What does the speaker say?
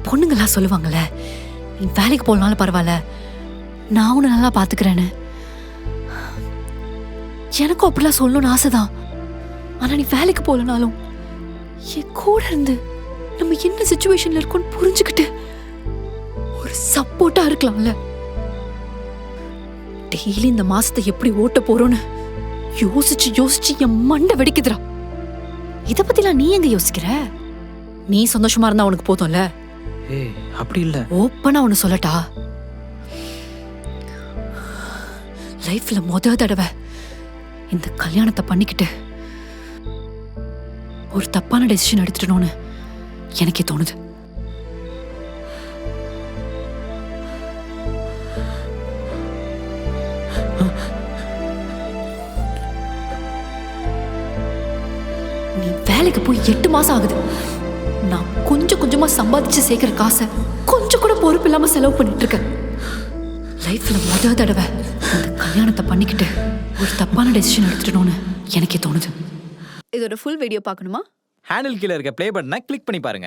பொண்ணுங்கெல்லாம் சொல்லுவாங்கல்ல, நீ வேலைக்கு போகலனாலும் பரவாயில்ல, நான் உன்னை நல்லா பாத்துக்கிறேன்னு. எனக்கும் அப்படிலாம் சொல்லணும்னு ஆசைதான். ஆனா நீ வேலைக்கு போகலனாலும் என் கூட இருந்து நம்ம என்ன சிச்சுவேஷன்ல இருக்கோம்னு புரிஞ்சுக்கிட்டு ஒரு சப்போர்ட்டா இருக்கலாம்ல. டெய்லி இந்த மாசத்தை எப்படி ஓட்ட போறோன்னு யோசிச்சு யோசிச்சு என் மண்டை வெடிக்குதுடா. இத பத்திலாம் நீ எங்க யோசிக்கிற? நீ சந்தோஷமா இருந்தா உனக்கு போதும்ல. ஏய் அப்படி இல்ல. ஓப்பனா ஒண்ணு சொல்லட்டா, லைஃப்ல முத தடவை இந்த கல்யாணத்தை பண்ணிக்கிட்டு ஒரு தப்பான டெசிஷன் எடுத்துட்டோன்னு எனக்கே தோணுது. நீ வேலைக்கு போய் 8 மாசம் ஆகுது. நான் கொஞ்சம் கொஞ்சமா சம்பாதிச்சு சேர்க்கிற காசை கொஞ்சம் கூட பொறுப்பு இல்லாம செலவு பண்ணிட்டு இருக்கேன். லைஃப்ல முத தடவை இந்த கல்யாணத்தை பண்ணிக்கிட்டு ஒரு தப்பான டெசிஷன் எடுத்துட்டோன்னு எனக்கே தோணுது. இதோட ஃபுல் வீடியோ பார்க்கணுமா? ஹேண்டில் கீழ இருக்க ப்ளே பட்டனை கிளிக் பண்ணி பாருங்க.